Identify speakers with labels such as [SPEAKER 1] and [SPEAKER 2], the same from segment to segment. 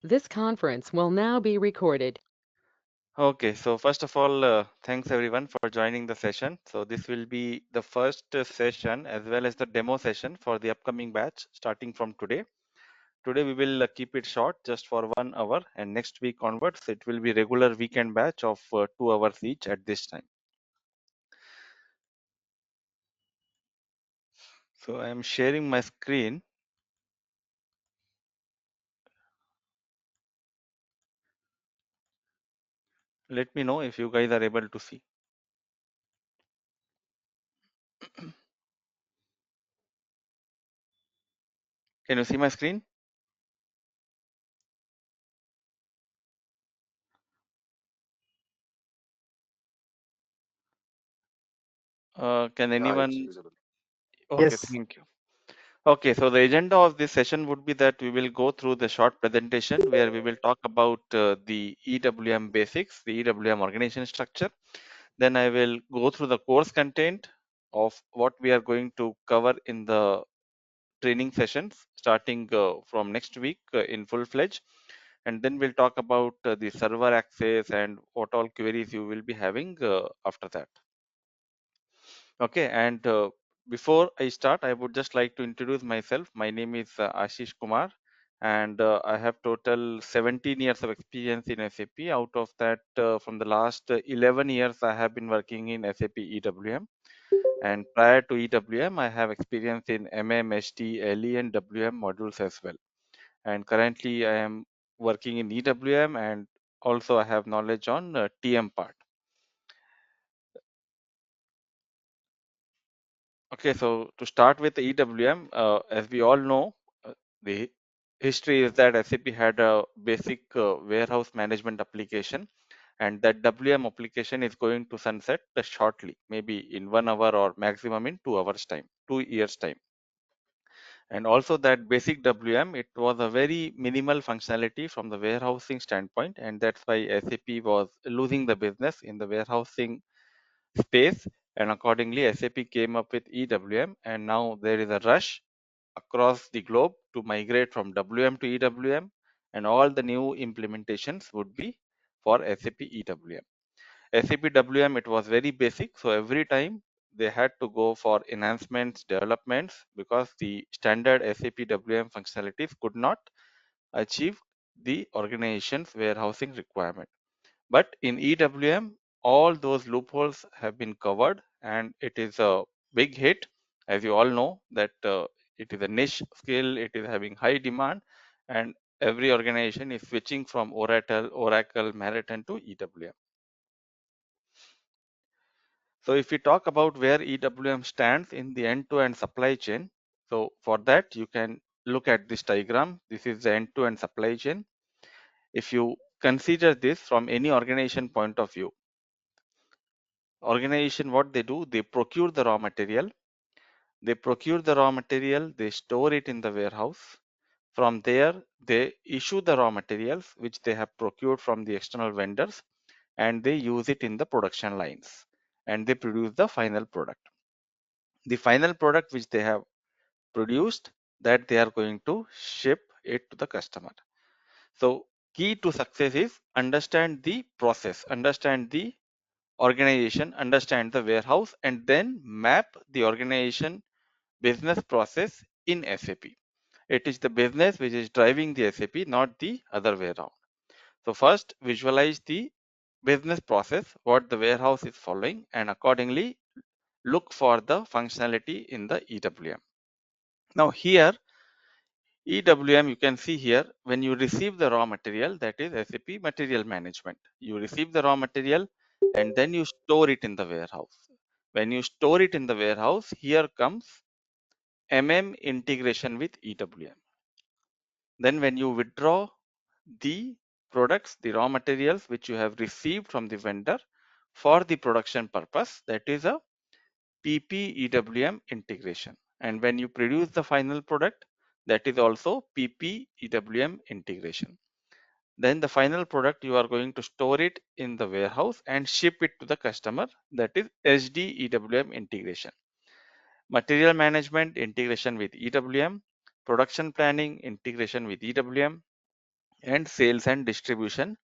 [SPEAKER 1] This conference will now be recorded.
[SPEAKER 2] Okay, so first of all, thanks everyone for joining the session. So this will be the first session as well as the demo session for the upcoming batch starting from today. Today we will keep it short just for 1 hour, and next week onwards it will be regular weekend batch of 2 hours each at this time. So I am sharing my screen. Let me know if you guys are able to see. Can you see my screen? Can anyone? Okay,
[SPEAKER 3] Yes.
[SPEAKER 2] thank you. Okay, so the agenda of this session would be that we will go through the short presentation where we will talk about the EWM basics, the EWM organization structure. Then I will go through the course content of what we are going to cover in the training sessions starting from next week in full-fledged. And then we'll talk about the server access and what all queries you will be having after that. Okay, and before I start, I would just like to introduce myself. My name is Ashish Kumar, and I have total 17 years of experience in SAP. Out of that, from the last 11 years, I have been working in SAP EWM. And prior to EWM, I have experience in MM, SD, LE, and WM modules as well. And currently, I am working in EWM, and also I have knowledge on TM part. Okay, so to start with the EWM, as we all know, the history is that SAP had a basic warehouse management application, and that WM application is going to sunset shortly, maybe in 1 hour or maximum in 2 hours time, 2 years time. And also that basic WM, it was a very minimal functionality from the warehousing standpoint, and that's why SAP was losing the business in the warehousing space, and accordingly SAP came up with EWM, and now there is a rush across the globe to migrate from WM to EWM, and all the new implementations would be for SAP EWM. SAP WM, it was very basic, so every time they had to go for enhancements, developments, because the standard SAP WM functionalities could not achieve the organization's warehousing requirement. But in EWM, all those loopholes have been covered, and it is a big hit. As you all know, that it is a niche skill, it is having high demand, and every organization is switching from Oracle, Marathon to EWM. So if we talk about where EWM stands in the end-to-end supply chain, so for that you can look at this diagram. This is the end-to-end supply chain. If you consider this from any organization point of view, organization, what they do, they procure the raw material. They store it in the warehouse. From there, they issue the raw materials which they have procured from the external vendors, and they use it in the production lines, and they produce the final product. The final product which they have produced, that they are going to ship it to the customer. So key to success is understand the process, understand the organization, understand the warehouse, and then map the organization business process in SAP. It is the business which is driving the SAP, not the other way around. So first visualize the business process, what the warehouse is following, and accordingly look for the functionality in the EWM. Now here EWM, you can see here, when you receive the raw material, that is SAP material management. You receive the raw material and then you store it in the warehouse. When you store it in the warehouse, here comes integration with EWM. Then when you withdraw the products, the raw materials which you have received from the vendor for the production purpose, that is a PP-EWM integration. And when you produce the final product, that is also PP-EWM integration. Then the final product, you are going to store it in the warehouse and ship it to the customer, that is SD-EWM integration. Material management integration with EWM, production planning integration with EWM, and sales and distribution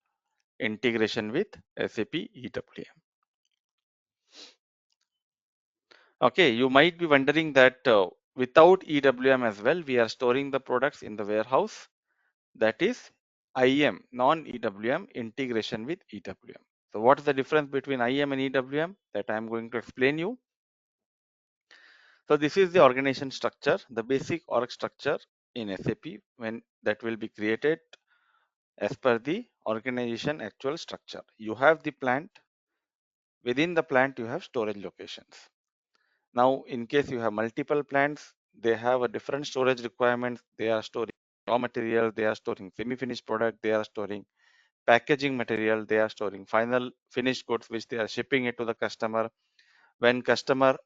[SPEAKER 2] integration with SAP EWM. Okay, you might be wondering that without EWM as well, we are storing the products in the warehouse. That is IM, non-EWM integration with EWM. So what is the difference between IM and EWM? That I am going to explain you. So this is the organization structure, the basic org structure in SAP when that will be created as per the organization actual structure. You have the plant. Within the plant, you have storage locations. Now, in case you have multiple plants, they have a different storage requirements. They are storing raw material, they are storing semi-finished product, they are storing packaging material, they are storing final finished goods which they are shipping it to the customer. When customer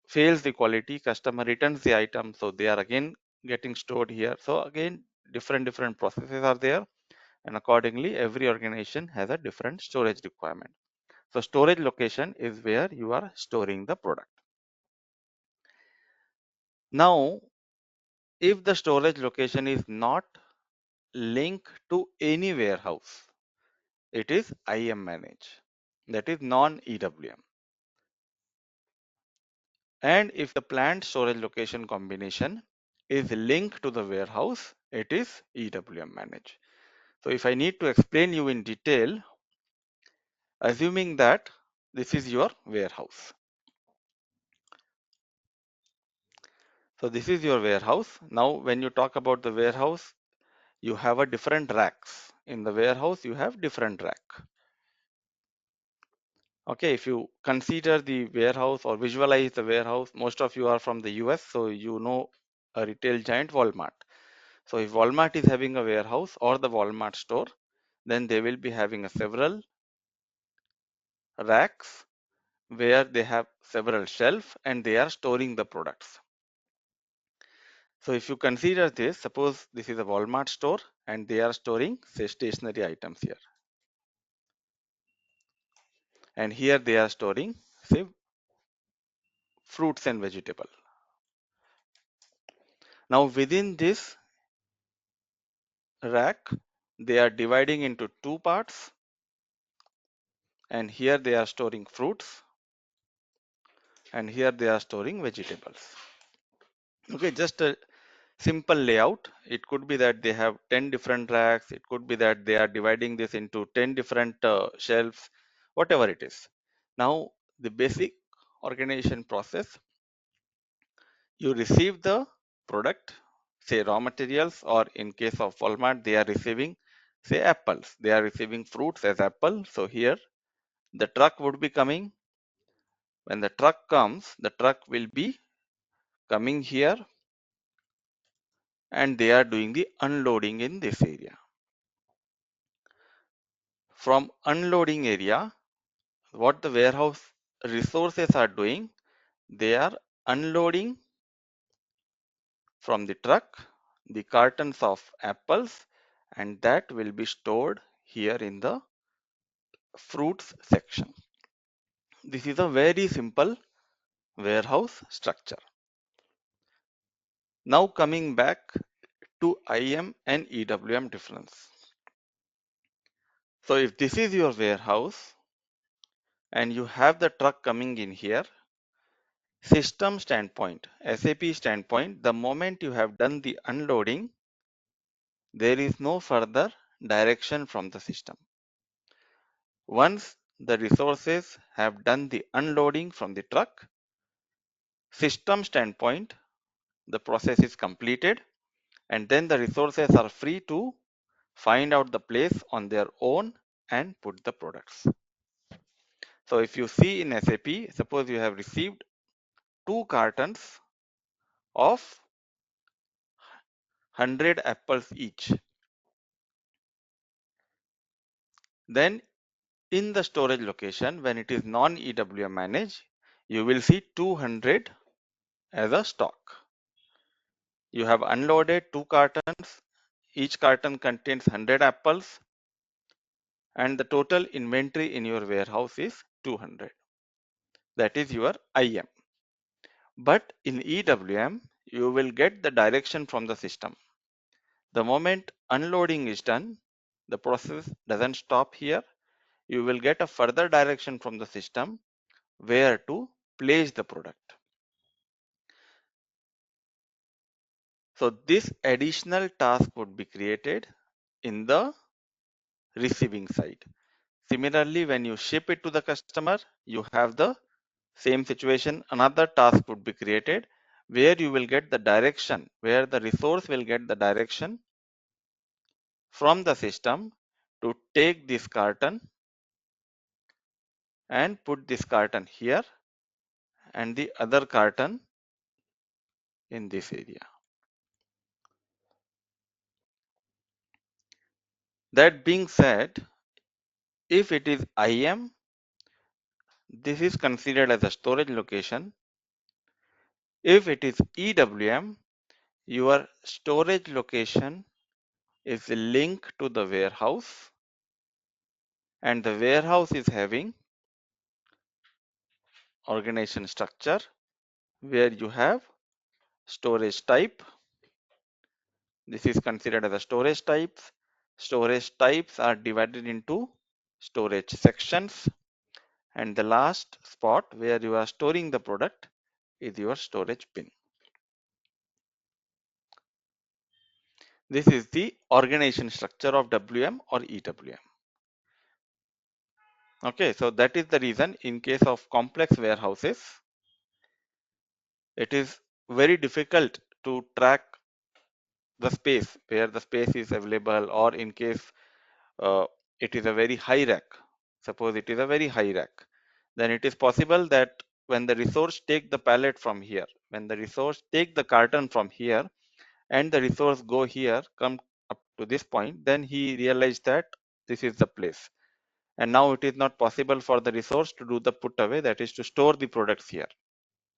[SPEAKER 2] fails the quality, customer returns the item, so they are again getting stored here. So again, different processes are there, and accordingly every organization has a different storage requirement. So storage location is where you are storing the product. Now, if the storage location is not linked to any warehouse, it is IM manage, that is non-EWM. And if the plant storage location combination is linked to the warehouse, it is EWM manage. So if I need to explain you in detail, assuming that this is your warehouse. So this is your warehouse. Now when you talk about the warehouse, you have a different racks. In the warehouse, you have different rack. Okay, if you consider the warehouse or visualize the warehouse, most of you are from the US, so you know a retail giant Walmart. So if Walmart is having a warehouse or the Walmart store, then they will be having a several racks where they have several shelves and they are storing the products. So if you consider this, suppose this is a Walmart store and they are storing say stationery items here. And here they are storing say fruits and vegetable. Now within this rack, they are dividing into two parts, and here they are storing fruits and here they are storing vegetables. Okay, just a simple layout. It could be that they have 10 different racks. It could be that they are dividing this into 10 different shelves, whatever it is. Now, the basic organization process, you receive the product, say raw materials, or in case of Walmart, they are receiving, say apples. They are receiving fruits as apple. So here, the truck would be coming. When the truck comes, the truck will be coming here and they are doing the unloading in this area. From unloading area, what the warehouse resources are doing, they are unloading from the truck the cartons of apples, and that will be stored here in the fruits section. This is a very simple warehouse structure. Now coming back to IM and EWM difference. So if this is your warehouse and you have the truck coming in here, system standpoint, SAP standpoint, the moment you have done the unloading, there is no further direction from the system. Once the resources have done the unloading from the truck, system standpoint, the process is completed, and then the resources are free to find out the place on their own and put the products. So if you see in SAP, suppose you have received 2 cartons of 100 apples each. Then in the storage location, when it is non-EWM managed, you will see 200 as a stock. You have unloaded 2 cartons. Each carton contains 100 apples and the total inventory in your warehouse is 200. That is your IM. But in EWM, you will get the direction from the system The moment unloading is done, the process doesn't stop here. You will get a further direction from the system where to place the product. So this additional task would be created in the receiving side. Similarly, when you ship it to the customer, you have the same situation. Another task would be created where you will get the direction, where the resource will get the direction from the system to take this carton and put this carton here and the other carton in this area. That being said, if it is IM, this is considered as a storage location. If it is EWM, your storage location is linked to the warehouse, and the warehouse is having organization structure where you have storage type. This is considered as a storage types. Storage types are divided into storage sections, and the last spot where you are storing the product is your storage bin. This is the organization structure of WM or EWM. Okay, so that is the reason in case of complex warehouses, it is very difficult to track the space where the space is available, or in case uh, it is a very high rack. Suppose it is a very high rack, then it is possible that when the resource take the pallet from here, when the resource take the carton from here and the resource go here, come up to this point, then he realized that this is the place. And now it is not possible for the resource to do the put away, that is to store the products here.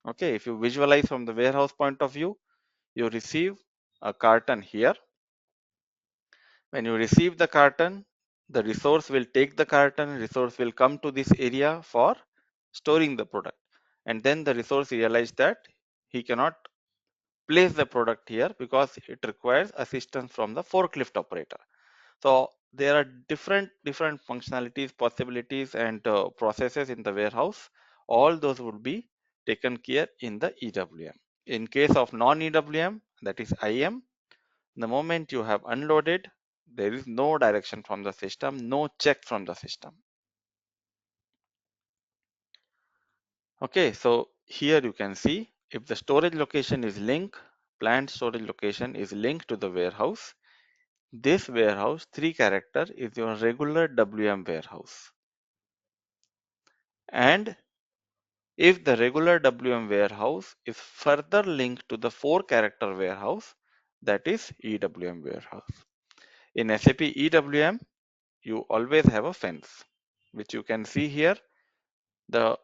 [SPEAKER 2] Okay, if you visualize from the warehouse point of view, you receive a carton here. When you receive the carton, the resource will take the carton, resource will come to this area for storing the product. And then the resource realized that he cannot place the product here because it requires assistance from the forklift operator. So there are different functionalities, possibilities, and processes in the warehouse. All those would be taken care in the EWM. In case of non-EWM, that is IM, the moment you have unloaded, there is no direction from the system, no check from the system. Okay, so here you can see if the storage location is linked, planned storage location is linked to the warehouse. This warehouse 3 character is your regular WM warehouse. And if the regular WM warehouse is further linked to the 4 character warehouse, that is EWM warehouse. In SAP EWM, you always have a fence, which you can see here. The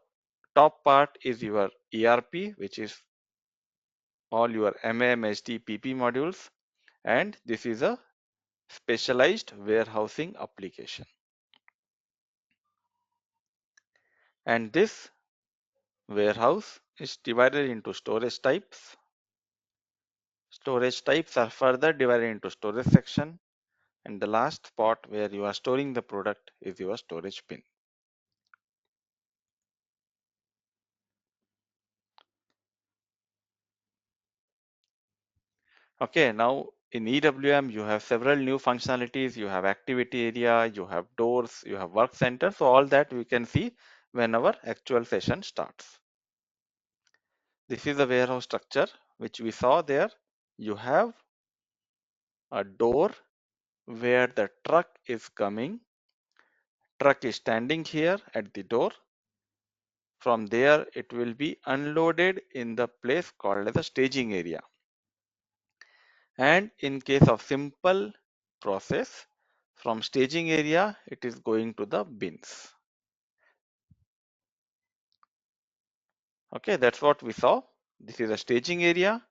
[SPEAKER 2] top part is your ERP, which is all your MM, SD, PP modules, and this is a specialized warehousing application. And this warehouse is divided into storage types. Storage types are further divided into storage section, and the last spot where you are storing the product is your storage bin. Okay, now in EWM you have several new functionalities. You have activity area, you have doors, you have work center. So all that we can see when our actual session starts. This is the warehouse structure which we saw there. You have a door where the truck is coming. Truck is standing here at the door. From there, it will be unloaded in the place called as a staging area. And in case of simple process, from staging area, it is going to the bins. Okay, that's what we saw. This is a staging area.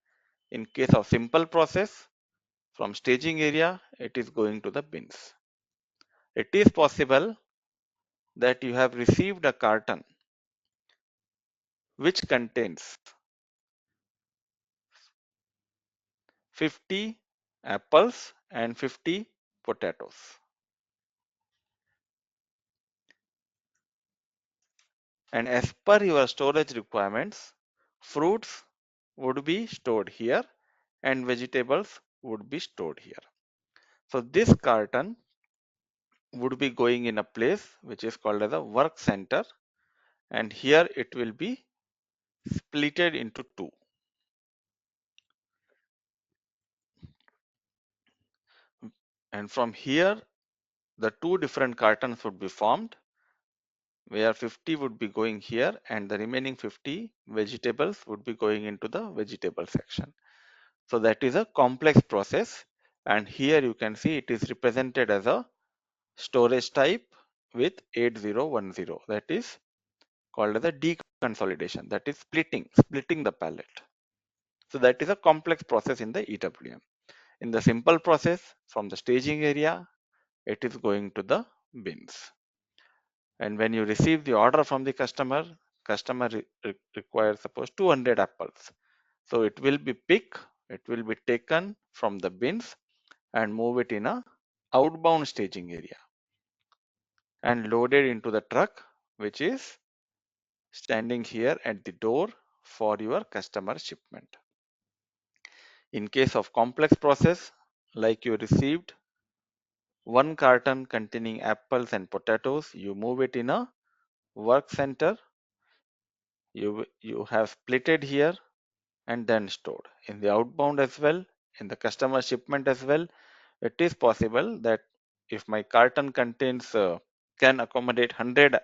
[SPEAKER 2] In case of simple process, from staging area, it is going to the bins. It is possible that you have received a carton which contains 50 apples and 50 potatoes. And as per your storage requirements, fruits would be stored here and vegetables would be stored here. So this carton would be going in a place which is called as a work center, and here it will be splitted into two. And from here, the two different cartons would be formed, where 50 would be going here and the remaining 50 vegetables would be going into the vegetable section. So that is a complex process, and here you can see it is represented as a storage type with 8010. That is called as a deconsolidation, that is splitting the pallet. So that is a complex process in the EWM. In the simple process, from the staging area, it is going to the bins. And when you receive the order from the customer requires suppose 200 apples. So it will be it will be taken from the bins and move it in a outbound staging area and loaded into the truck, which is standing here at the door for your customer shipment. In case of complex process, like you received one carton containing apples and potatoes, you move it in a work center. You have splitted here and then stored. In the outbound as well, in the customer shipment as well, it is possible that if my carton contains can accommodate 100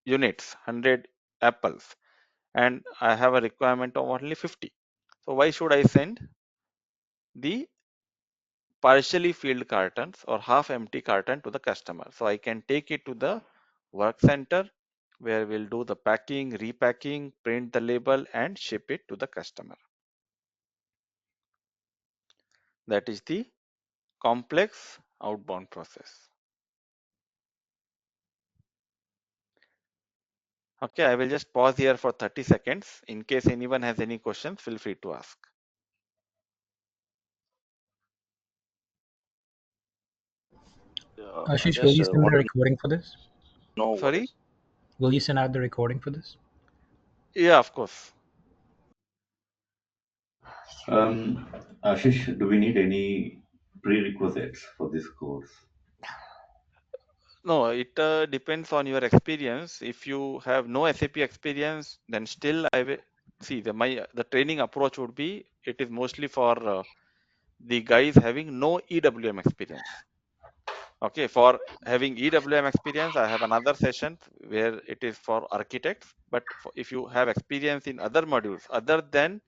[SPEAKER 2] units, 100 apples, and I have a requirement of only 50. So why should I send the partially filled cartons or half empty carton to the customer? So I can take it to the work center where we'll do the packing, repacking, print the label and ship it to the customer. That is the complex outbound process. Okay, I will just pause here for 30 seconds. In case anyone has any questions, feel free to ask. I
[SPEAKER 3] Ashish, will
[SPEAKER 2] just
[SPEAKER 3] you send the
[SPEAKER 2] want to
[SPEAKER 3] recording for this?
[SPEAKER 2] know what is.
[SPEAKER 3] Will you send out the recording for this?
[SPEAKER 2] Yeah, of course.
[SPEAKER 4] Um, Ashish, do we need any prerequisites for this course?
[SPEAKER 2] No, it depends on your experience. If you have no SAP experience, then still I will see the training approach would be it is mostly for the guys having no EWM experience. Okay, for having EWM experience, I have another session where it is for architects. But if you have experience in other modules other than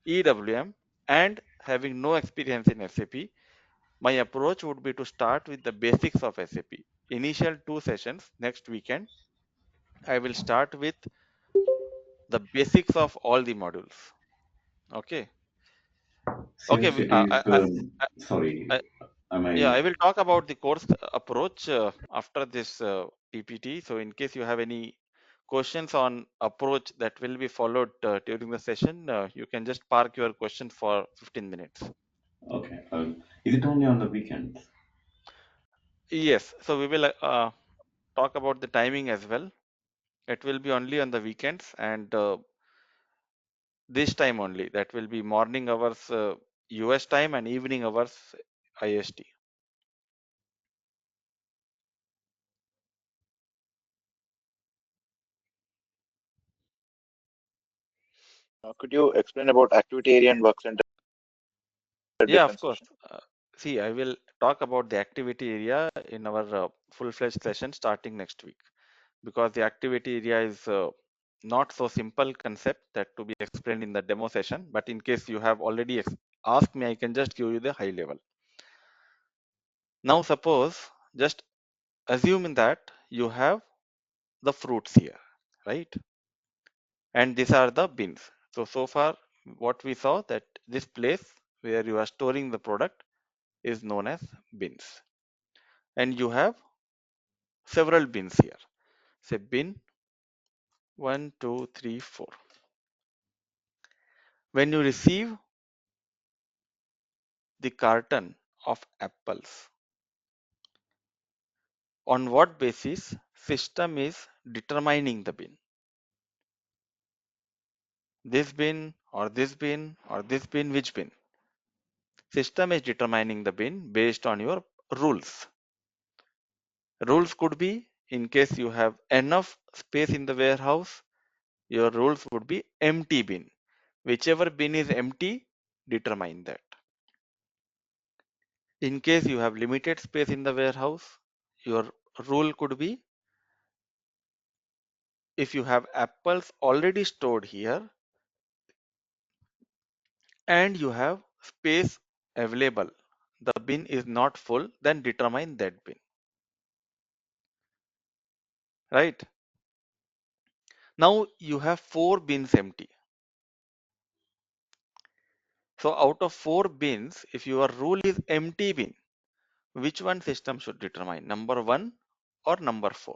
[SPEAKER 2] EWM and having no experience in SAP, my approach would be to start with the basics of SAP. Initial two sessions next weekend, I will start with the basics of all the modules. Okay. Okay.
[SPEAKER 4] Since it is,
[SPEAKER 2] I,
[SPEAKER 4] sorry,
[SPEAKER 2] I,
[SPEAKER 4] am
[SPEAKER 2] yeah, I
[SPEAKER 4] I,
[SPEAKER 2] will talk about the course approach after this PPT. So in case you have any questions on approach that will be followed during the session, you can just park your question for 15 minutes.
[SPEAKER 4] okay, is it only on the weekends?
[SPEAKER 2] Yes. So we will talk about the timing as well. It will be only on the weekends and this time only. That will be morning hours US time and evening hours IST.
[SPEAKER 5] Could you explain about activity area and work center
[SPEAKER 2] Yeah, of course.
[SPEAKER 5] differentiation?
[SPEAKER 2] See, I will talk about the activity area in our full-fledged session starting next week because the activity area is not so simple concept that to be explained in the demo session. But in case you have already asked me, I can just give you the high level. Now, suppose just assume that you have the fruits here, right? And these are the bins. So far what we saw that this place where you are storing the product is known as bins, and you have several bins here. Say bin 1, 2, 3, 4. When you receive the carton of apples. On what basis system is determining the bin? This bin or this bin or this bin, which bin? System is determining the bin based on your rules. Rules could be, in case you have enough space in the warehouse, your rules would be empty bin. Whichever bin is empty, determine that. In case you have limited space in the warehouse, your rule could be, if you have apples already stored here and you have space available, the bin is not full, then determine that bin. Right? Now you have 4 bins empty. So out of 4 bins, if your rule is empty bin, which one system should determine? Number 1 or number 4?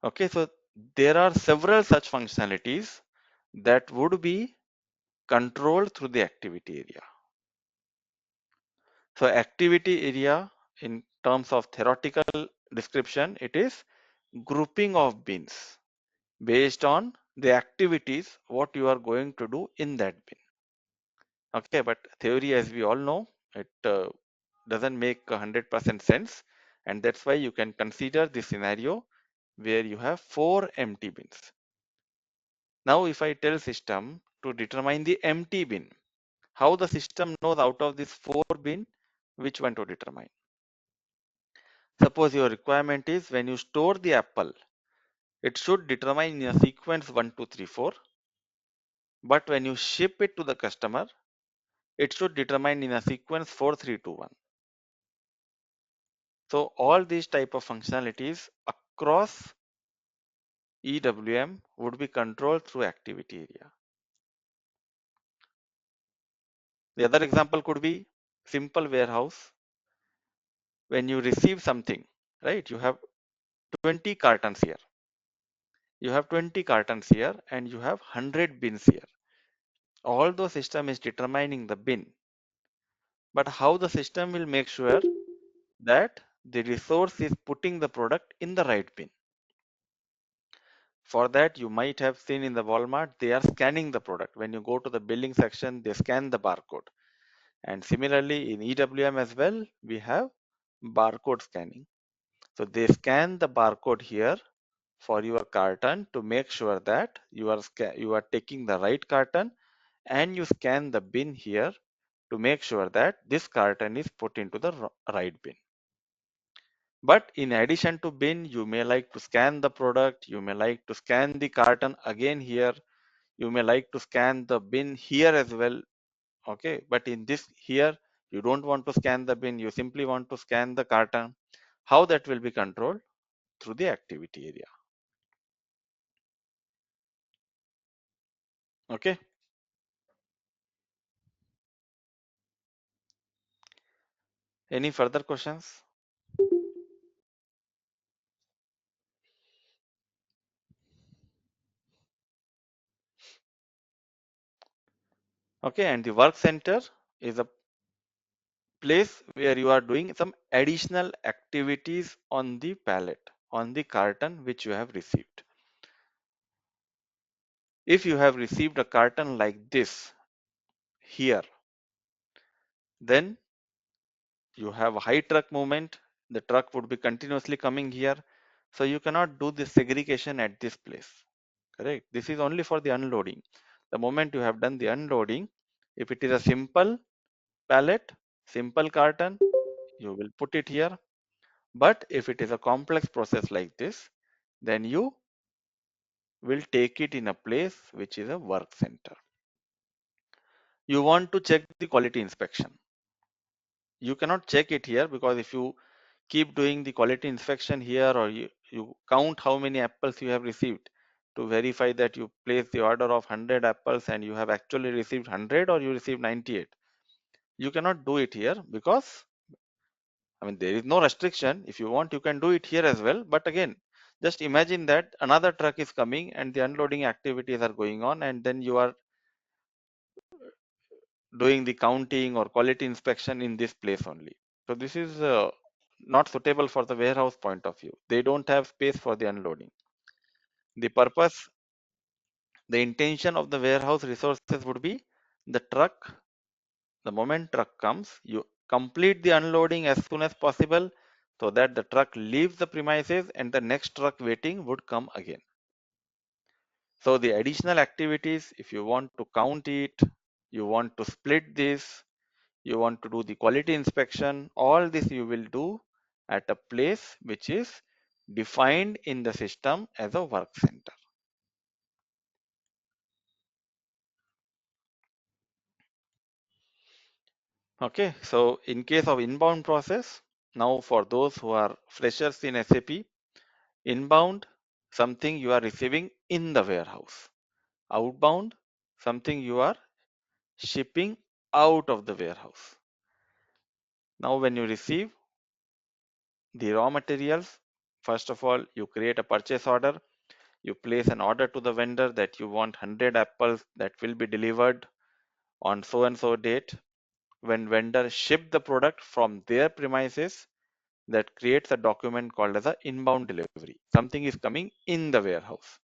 [SPEAKER 2] Okay, so there are several such functionalities that would be controlled through the activity area. So activity area, in terms of theoretical description, it is grouping of bins based on the activities what you are going to do in that bin. Okay, but theory, as we all know, it doesn't make 100% sense, and that's why you can consider this scenario where you have 4 empty bins. Now if I tell system to determine the empty bin, how the system knows out of this 4 bin which one to determine? Suppose your requirement is, when you store the apple, it should determine in a sequence 1, 2, 3, 4, but when you ship it to the customer, it should determine in a sequence 4, 3, 2, 1. So all these type of functionalities across EWM would be controlled through activity area. The other example could be simple warehouse. When you receive something, right, you have 20 cartons here. You have 20 cartons here and you have 100 bins here. Although system is determining the bin, but how the system will make sure that the resource is putting the product in the right bin? For that, you might have seen in the Walmart, they are scanning the product. When you go to the billing section, they scan the barcode. And similarly in EWM as well, we have barcode scanning. So they scan the barcode here for your carton to make sure that you are taking the right carton, and you scan the bin here to make sure that this carton is put into the right bin. But in addition to bin, you may like to scan the product, you may like to scan the carton again here, you may like to scan the bin here as well. Okay, but in this here, you don't want to scan the bin, you simply want to scan the carton. How that will be controlled? Through the activity area. Okay. Any further questions? Okay, and the work center is a place where you are doing some additional activities on the pallet, on the carton which you have received. If you have received a carton like this here, then you have a high truck movement, the truck would be continuously coming here. So you cannot do this segregation at this place. Correct. This is only for the unloading. The moment you have done the unloading, if it is a simple pallet, simple carton, you will put it here. But if it is a complex process like this, then you will take it in a place which is a work center. You want to check the quality inspection. You cannot check it here, because if you keep doing the quality inspection here, or you count how many apples you have received to verify that you place the order of 100 apples and you have actually received 100 or you received 98. You cannot do it here, because I mean, there is no restriction. If you want, you can do it here as well. But again, just imagine that another truck is coming and the unloading activities are going on, and then you are doing the counting or quality inspection in this place only. So this is not suitable for the warehouse point of view. They don't have space for the unloading. The purpose, the intention of the warehouse resources would be the truck. The moment truck comes, you complete the unloading as soon as possible so that the truck leaves the premises and the next truck waiting would come again. So the additional activities, if you want to count it, you want to split this, you want to do the quality inspection, all this you will do at a place which is defined in the system as a work center. Okay, so in case of inbound process, now for those who are freshers in SAP, inbound, something you are receiving in the warehouse. Outbound, something you are shipping out of the warehouse. Now when you receive the raw materials, first of all, you create a purchase order. You place an order to the vendor that you want 100 apples that will be delivered on so and so date. When vendor ship the product from their premises, that creates a document called as a inbound delivery. Something is coming in the warehouse.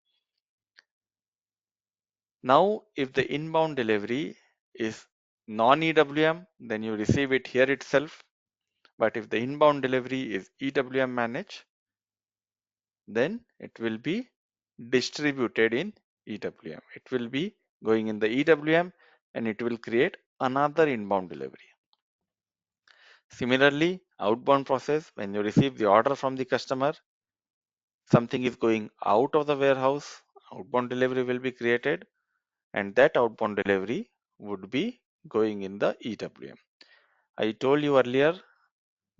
[SPEAKER 2] Now, if the inbound delivery is non-EWM, then you receive it here itself. But if the inbound delivery is EWM managed, then it will be distributed in EWM. It will be going in the EWM and it will create another inbound delivery. Similarly, outbound process, when you receive the order from the customer, something is going out of the warehouse, outbound delivery will be created, and that outbound delivery would be going in the EWM. I told you earlier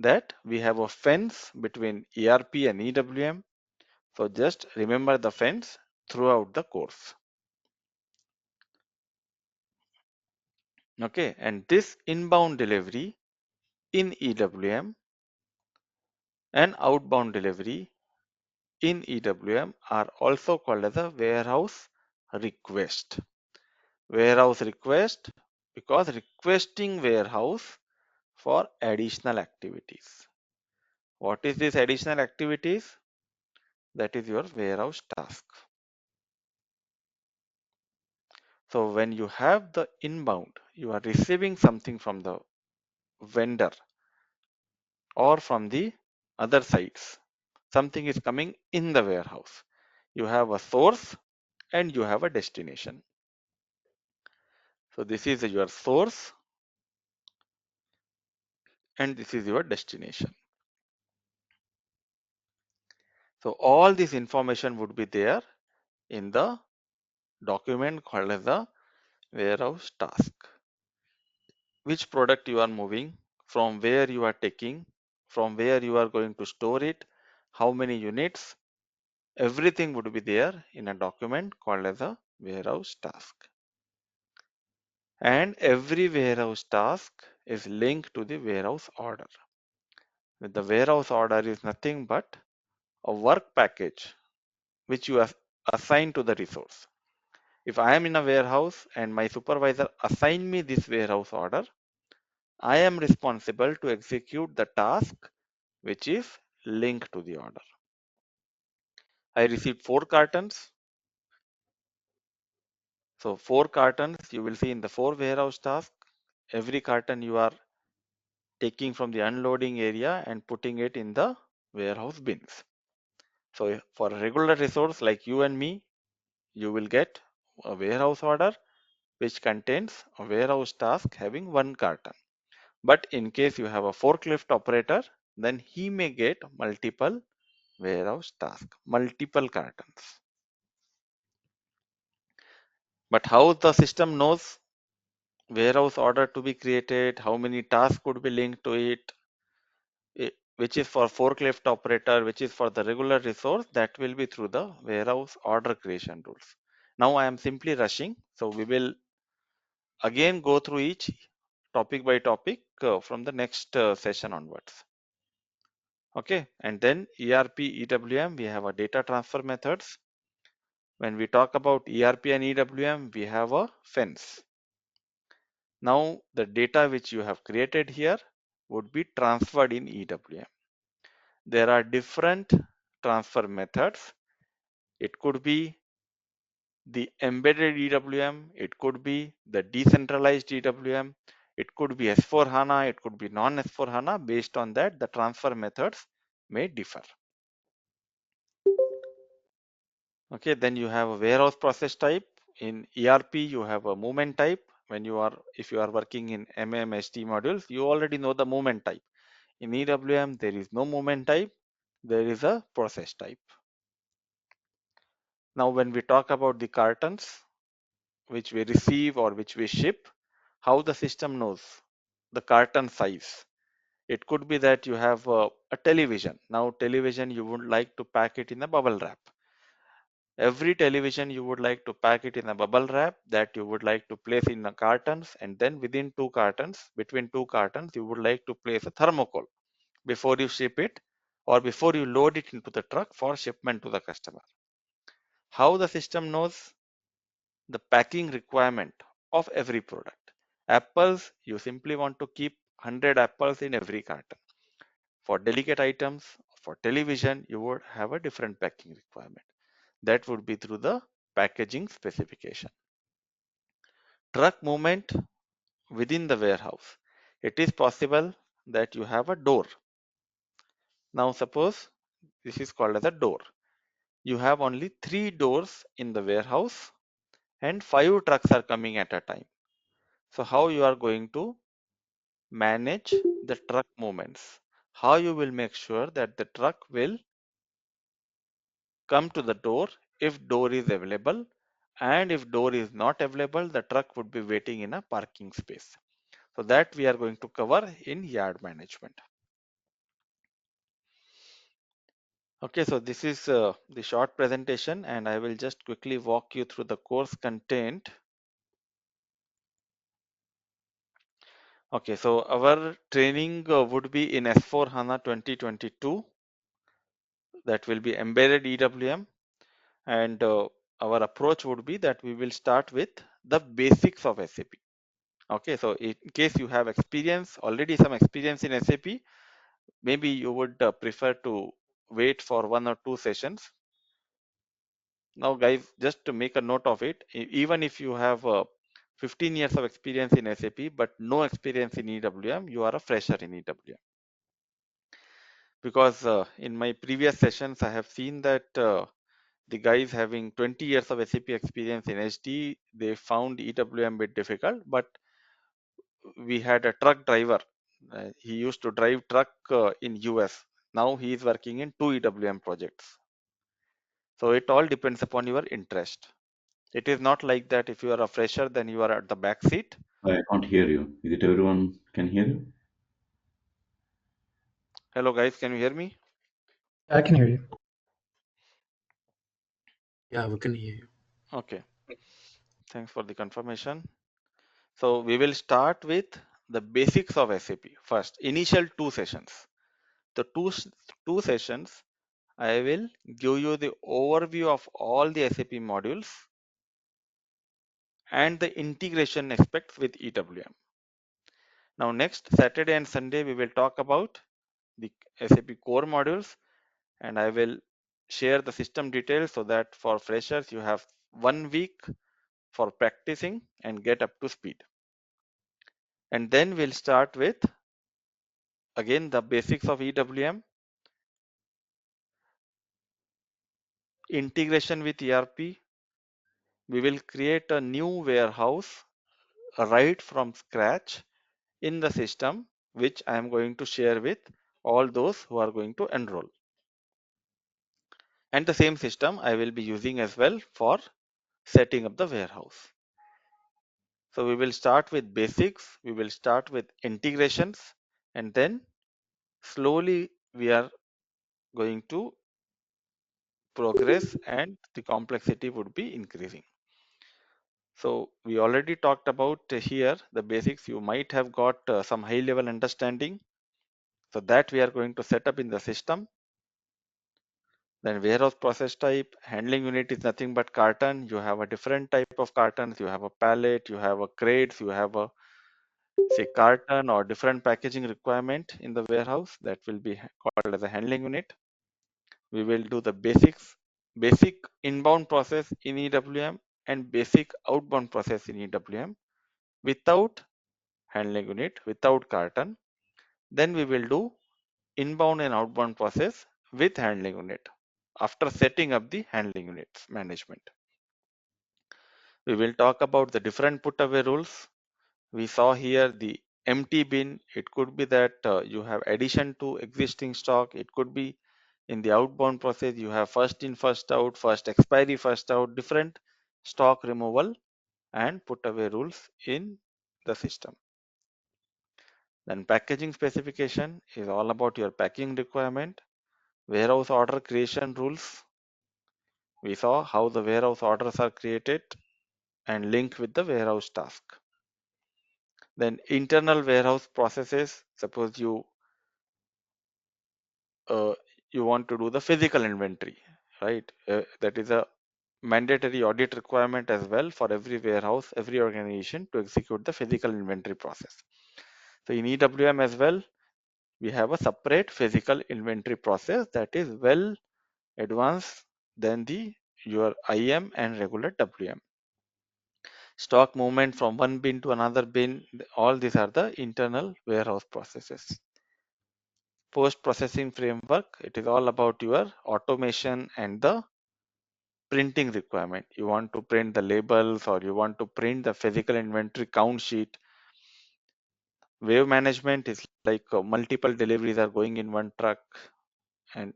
[SPEAKER 2] that we have a fence between ERP and EWM. So just remember the fence throughout the course. Okay, and this inbound delivery in EWM and outbound delivery in EWM are also called as a warehouse request. Warehouse request because requesting warehouse for additional activities. What is this additional activities? That is your warehouse task. So when you have the inbound, you are receiving something from the vendor or from the other sites. Something is coming in the warehouse. You have a source and you have a destination. So this is your source and this is your destination. So all this information would be there in the document called as the warehouse task. Which product you are moving, from where you are taking, from where you are going to store it, how many units, everything would be there in a document called as a warehouse task. And every warehouse task is linked to the warehouse order. The warehouse order is nothing but a work package which you assign to the resource. If I am in a warehouse and my supervisor assign me this warehouse order, I am responsible to execute the task which is linked to the order. I received 4 cartons. So 4 cartons you will see in the 4 warehouse task. Every carton you are taking from the unloading area and putting it in the warehouse bins. So for a regular resource like you and me, you will get a warehouse order which contains a warehouse task having 1 carton. But in case you have a forklift operator, then he may get multiple warehouse tasks, multiple cartons. But how the system knows warehouse order to be created, how many tasks could be linked to it, which is for forklift operator, which is for the regular resource, that will be through the warehouse order creation rules. Now I am simply rushing, so we will again go through each topic by topic from the next session onwards. Okay, and then ERP, EWM, we have a data transfer methods. When we talk about ERP and EWM, we have a fence. Now the data which you have created here would be transferred in EWM. There are different transfer methods. It could be the embedded EWM, it could be the decentralized EWM, it could be S4HANA, it could be non-S4HANA. Based on that, the transfer methods may differ. Okay, then you have a warehouse process type. In ERP, you have a movement type. If you are working in MMSD modules, you already know the movement type. In EWM, there is no movement type, there is a process type. Now, when we talk about the cartons, which we receive or which we ship, how the system knows the carton size. It could be that you have a television. Now, television, you would like to pack it in a bubble wrap. Every television you would like to pack it in a bubble wrap that you would like to place in the cartons, and then between two cartons, you would like to place a thermocol before you ship it or before you load it into the truck for shipment to the customer. How the system knows the packing requirement of every product. Apples, you simply want to keep 100 apples in every carton. For delicate items, for television, you would have a different packing requirement. That would be through the packaging specification. Truck movement within the warehouse. It is possible that you have a door. Now suppose this is called as a door. You have only 3 doors in the warehouse and 5 trucks are coming at a time. So how you are going to manage the truck movements? How you will make sure that the truck will come to the door if door is available, and if door is not available, the truck would be waiting in a parking space. So that we are going to cover in yard management. Okay, so this is the short presentation, and I will just quickly walk you through the course content. Okay, so our training would be in S4HANA 2022. That will be embedded EWM, and our approach would be that we will start with the basics of SAP. Okay, so in case you have already some experience in SAP, maybe you would prefer to wait for 1 or 2 sessions. Now guys, just to make a note of it, even if you have 15 years of experience in SAP but no experience in EWM, you are a fresher in EWM. Because in my previous sessions, I have seen that the guys having 20 years of SAP experience in SD, they found EWM a bit difficult, but we had a truck driver. He used to drive truck in US. Now he is working in 2 EWM projects. So it all depends upon your interest. It is not like that if you are a fresher, then you are at the back seat.
[SPEAKER 4] I can't hear you. Is it everyone can hear you?
[SPEAKER 2] Hello guys, can you hear me?
[SPEAKER 3] I can hear you. Yeah, we can hear you.
[SPEAKER 2] Okay, thanks for the confirmation. So we will start with the basics of SAP first, initial 2 sessions. The two sessions, I will give you the overview of all the SAP modules and the integration aspects with EWM. Now next Saturday and Sunday, we will talk about the SAP core modules, and I will share the system details so that for freshers, you have 1 week for practicing and get up to speed. And then we'll start with again the basics of EWM, integration with ERP. We will create a new warehouse right from scratch in the system, which I am going to share with all those who are going to enroll. And the same system I will be using as well for setting up the warehouse. So we will start with basics, we will start with integrations, and then slowly we are going to progress and the complexity would be increasing. So we already talked about here the basics. You might have got some high level understanding. So that we are going to set up in the system. Then warehouse process type, handling unit is nothing but carton. You have a different type of cartons. You have a pallet, you have a crates, you have a say carton or different packaging requirement in the warehouse, that will be called as a handling unit. We will do the basic inbound process in EWM and basic outbound process in EWM without handling unit, without carton. Then we will do inbound and outbound process with handling unit after setting up the handling units management. We will talk about the different put away rules. We saw here the empty bin. It could be that you have addition to existing stock. It could be in the outbound process you have first in first out, first expiry first out, different stock removal and put away rules in the system. Then packaging specification is all about your packing requirement. Warehouse order creation rules. We saw how the warehouse orders are created and linked with the warehouse task. Then internal warehouse processes. Suppose you want to do the physical inventory, right? That is a mandatory audit requirement as well for every warehouse, every organization to execute the physical inventory process. So in EWM as well, we have a separate physical inventory process that is well advanced than your IM and regular WM. Stock movement from one bin to another bin, all these are the internal warehouse processes. Post-processing framework, it is all about your automation and the printing requirement. You want to print the labels or you want to print the physical inventory count sheet. Wave management is like multiple deliveries are going in one truck, and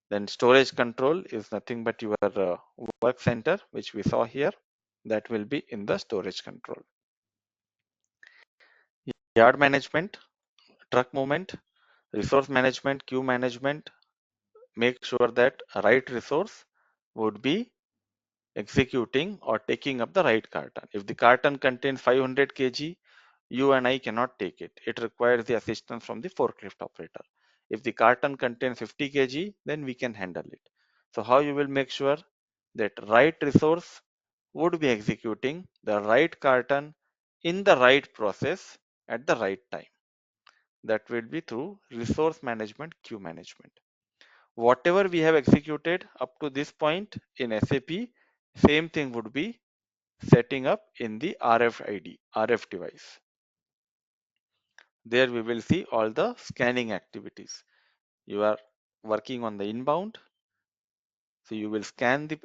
[SPEAKER 2] then storage control is nothing but your work center, which we saw here, that will be in the storage control. Yard management, truck movement, resource management, queue management, make sure that right resource would be executing or taking up the right carton. If the carton contains 500 kg, you and I cannot take it. It requires the assistance from the forklift operator. If the carton contains 50 kg, then we can handle it. So how you will make sure that right resource would be executing the right carton in the right process at the right time? That will be through resource management, queue management. Whatever we have executed up to this point in SAP, same thing would be setting up in the RF device. There we will see all the scanning activities. You are working on the inbound, so you will scan the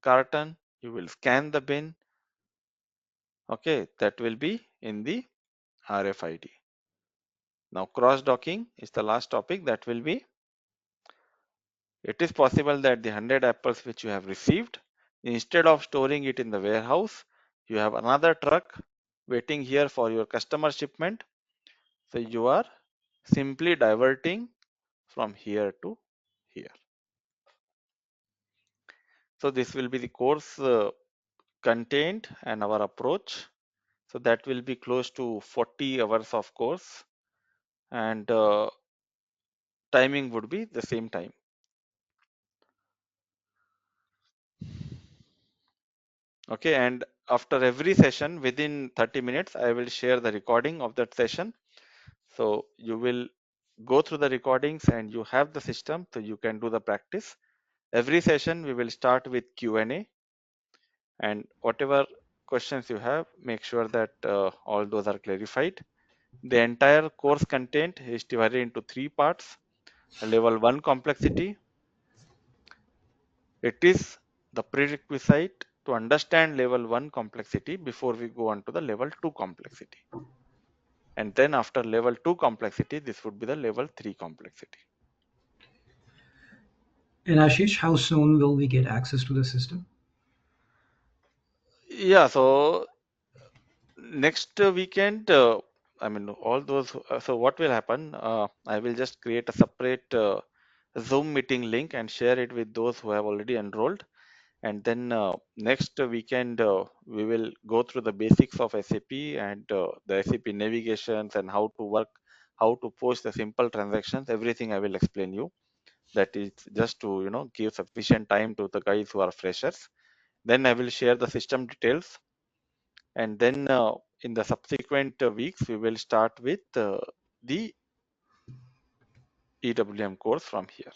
[SPEAKER 2] carton, you will scan the bin. Okay, that will be in the RFID. Now cross docking is the last topic. That will be, it is possible that the 100 apples which you have received, instead of storing it in the warehouse, you have another truck waiting here for your customer shipment. So you are simply diverting from here to here. So this will be the course content and our approach. So that will be close to 40 hours of course, and timing would be the same time. Okay, and after every session within 30 minutes, I will share the recording of that session. So you will go through the recordings and you have the system, so you can do the practice. Every session we will start with Q&A, and whatever questions you have, make sure that all those are clarified. The entire course content is divided into 3 parts. Level 1 complexity. It is the prerequisite to understand level 1 complexity before we go on to the level 2 complexity. And then after level 2 complexity, this would be the level 3 complexity.
[SPEAKER 3] And Ashish, how soon will we get access to the system?
[SPEAKER 2] Yeah, so next weekend, I mean, all those, so what will happen? I will just create a separate Zoom meeting link and share it with those who have already enrolled. And then next weekend, we will go through the basics of SAP and the SAP navigations and how to work, how to post the simple transactions. Everything I will explain you. That is just to, give sufficient time to the guys who are freshers. Then I will share the system details, and then in the subsequent weeks, we will start with the EWM course from here.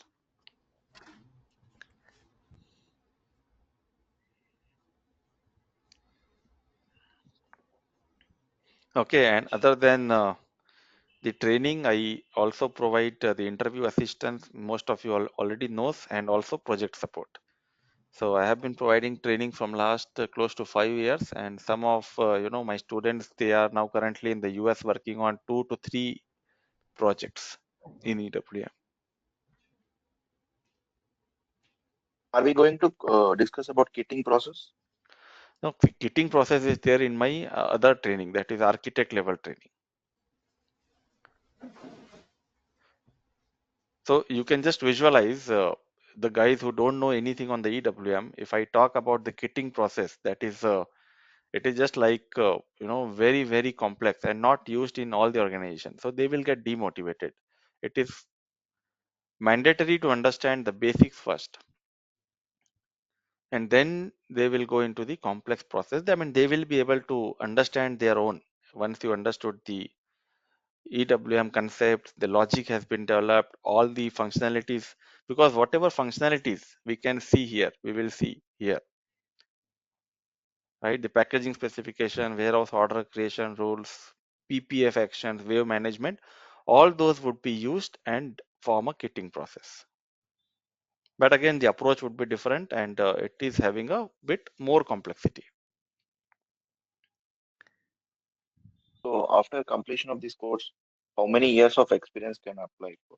[SPEAKER 2] Okay, and other than the training, I also provide the interview assistance. Most of you all already knows, and also project support. So I have been providing training from last close to 5 years, and some of my students, they are now currently in the US working on 2 to 3 projects in EWM.
[SPEAKER 5] Are we going to discuss about kitting process?
[SPEAKER 2] Now, the kitting process is there in my other training, that is architect level training. So you can just visualize the guys who don't know anything on the EWM. If I talk about the kitting process, that is it is just like very very complex and not used in all the organizations. So they will get demotivated. It is mandatory to understand the basics first, and then they will go into the complex process. I mean, they will be able to understand their own once you understood the EWM concept, the logic has been developed, all the functionalities, because whatever functionalities we can see here, we will see here, right? The packaging specification, warehouse order creation rules, PPF actions, wave management, all those would be used and form a kitting process. But again, the approach would be different, and it is having a bit more complexity.
[SPEAKER 5] So after completion of this course, how many years of experience can I apply for?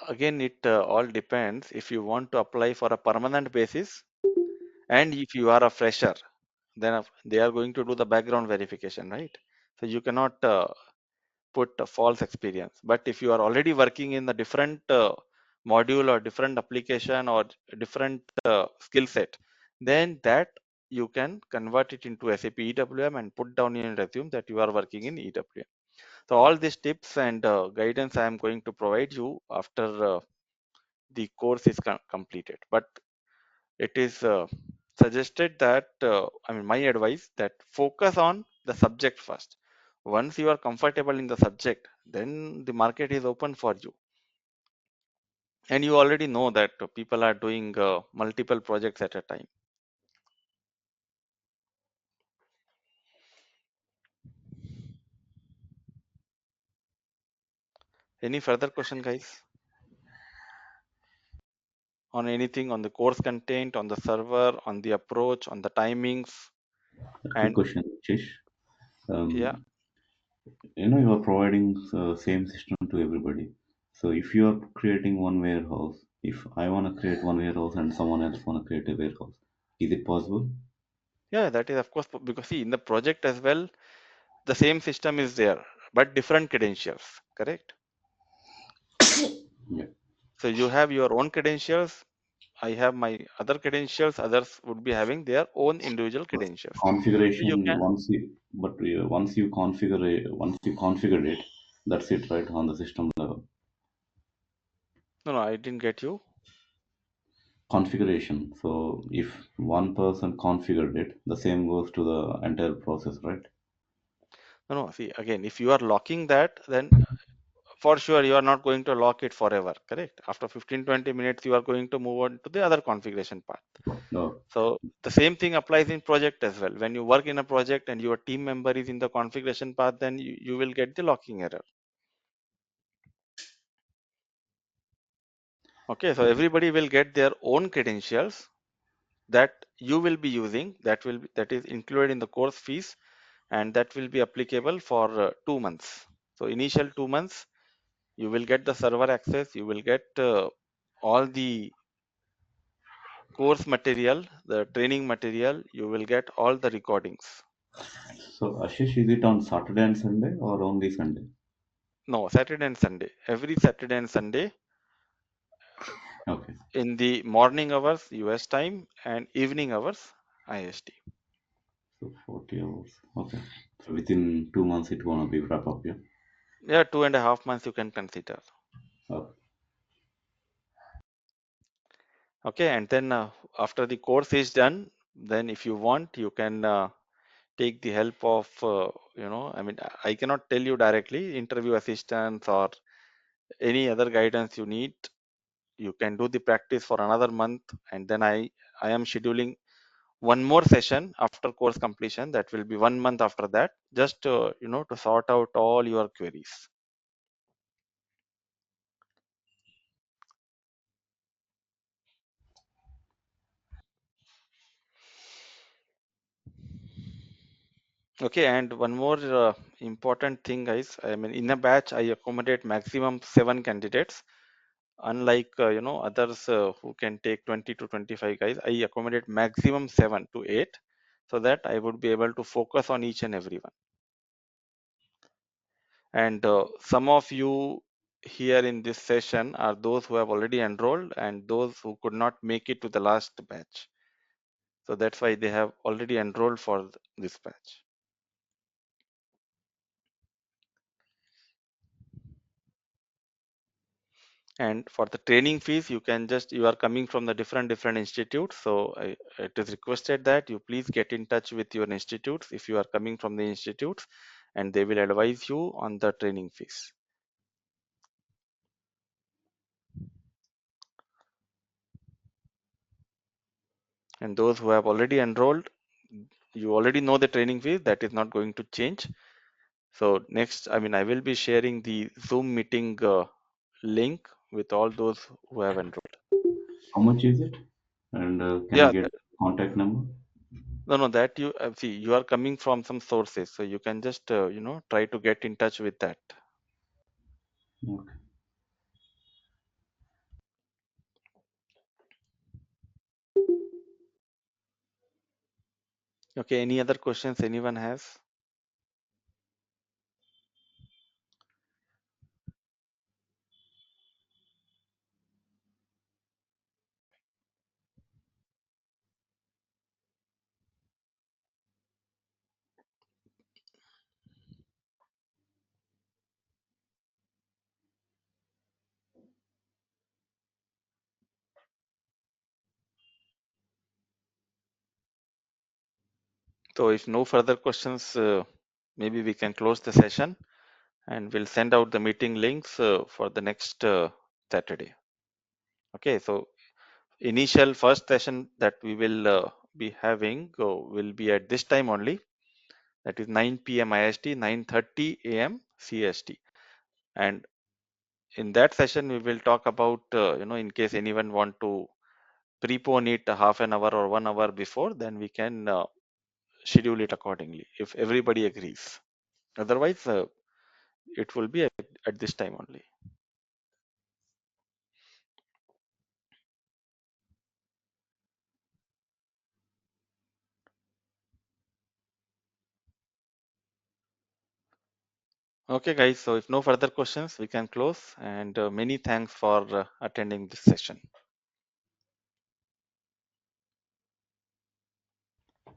[SPEAKER 2] Again, it all depends if you want to apply for a permanent basis, and if you are a fresher, then they are going to do the background verification, right? So you cannot put a false experience. But if you are already working in a different module or different application or different skill set, then that you can convert it into SAP EWM and put down in your resume that you are working in EWM. So all these tips and guidance I am going to provide you after the course is completed. But it is suggested that my advice that focus on the subject first. Once you are comfortable in the subject, then the market is open for you, and you already know that people are doing multiple projects at a time. Any further question, guys, on anything, on the course content, on the server, on the approach, on the timings?
[SPEAKER 4] A quick
[SPEAKER 2] And
[SPEAKER 4] question, Chish.
[SPEAKER 2] yeah,
[SPEAKER 4] You are providing same system to everybody. So if you are creating one warehouse, if I want to create one warehouse and someone else want to create a warehouse, is it possible?
[SPEAKER 2] yeah, that is of course, because see, in the project as well, the same system is there, but different credentials, correct?
[SPEAKER 4] Yeah.
[SPEAKER 2] So you have your own credentials, I have my other credentials, others would be having their own individual credentials. So you
[SPEAKER 4] Configuration
[SPEAKER 2] can,
[SPEAKER 4] once you configure it, that's it, right, on the system level.
[SPEAKER 2] no, I didn't get you.
[SPEAKER 4] Configuration. So if one person configured it, the same goes to the entire process, right?
[SPEAKER 2] No, see, again, if you are locking that, then for sure you are not going to lock it forever, correct? After 15-20 minutes, you are going to move on to the other configuration part.
[SPEAKER 4] No.
[SPEAKER 2] So the same thing applies in project as well. When you work in a project and your team member is in the configuration path, then you will get the locking error. Okay, so
[SPEAKER 4] Okay.
[SPEAKER 2] everybody will get their own credentials that you will be using, that is included in the course fees, and that will be applicable for 2 months. So initial 2 months, you will get the server access, you will get all the course material, the training material, you will get all the recordings.
[SPEAKER 4] So Ashish, is it on Saturday and Sunday or only Sunday?
[SPEAKER 2] No, Saturday and Sunday. Every Saturday and Sunday
[SPEAKER 4] Okay.
[SPEAKER 2] in the morning hours US time and evening hours IST.
[SPEAKER 4] So 40 hours. Okay. So within 2 months it gonna be wrap up, yeah?
[SPEAKER 2] Yeah, 2.5 months you can consider.
[SPEAKER 4] Okay.
[SPEAKER 2] Okay, and then after the course is done, then if you want, you can take the help of, I mean, I cannot tell you directly, interview assistance or any other guidance you need. You can do the practice for another month, and then I am scheduling one more session after course completion. That will be 1 month after that, just to sort out all your queries. Okay, and one more important thing, guys. I mean, in a batch, I accommodate maximum 7 candidates. Unlike others who can take 20 to 25 guys, I accommodate maximum 7 to 8, so that I would be able to focus on each and every one. And some of you here in this session are those who have already enrolled and those who could not make it to the last batch. So that's why they have already enrolled for this batch. And for the training fees, you are coming from the different institutes. So it is requested that you please get in touch with your institutes if you are coming from the institutes, and they will advise you on the training fees. And those who have already enrolled, you already know the training fees, that is not going to change. So next, I mean, I will be sharing the Zoom meeting link with all those who have enrolled.
[SPEAKER 4] How much is it? And can I
[SPEAKER 2] Yeah,
[SPEAKER 4] get contact number?
[SPEAKER 2] no, that you see, you are coming from some sources, so you can just try to get in touch with that.
[SPEAKER 4] Okay.
[SPEAKER 2] Okay, any other questions anyone has? So if no further questions, maybe we can close the session, and we'll send out the meeting links for the next Saturday. Okay, so initial first session that we will be having will be at this time only, that is 9 p.m. IST, 9:30 a.m. CST. And in that session, we will talk about, in case anyone want to prepone it a half an hour or 1 hour before, then we can schedule it accordingly if everybody agrees. Otherwise, it will be at this time only. Okay, guys. So if no further questions, we can close. And many thanks for attending this session.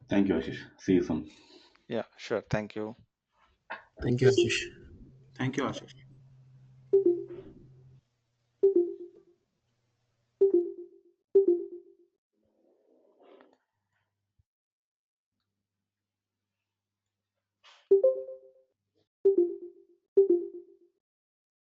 [SPEAKER 4] Thank you, Ashish. See you soon.
[SPEAKER 2] Yeah, sure. Thank you.
[SPEAKER 6] Thank you, Ashish. Thank you, Ashish.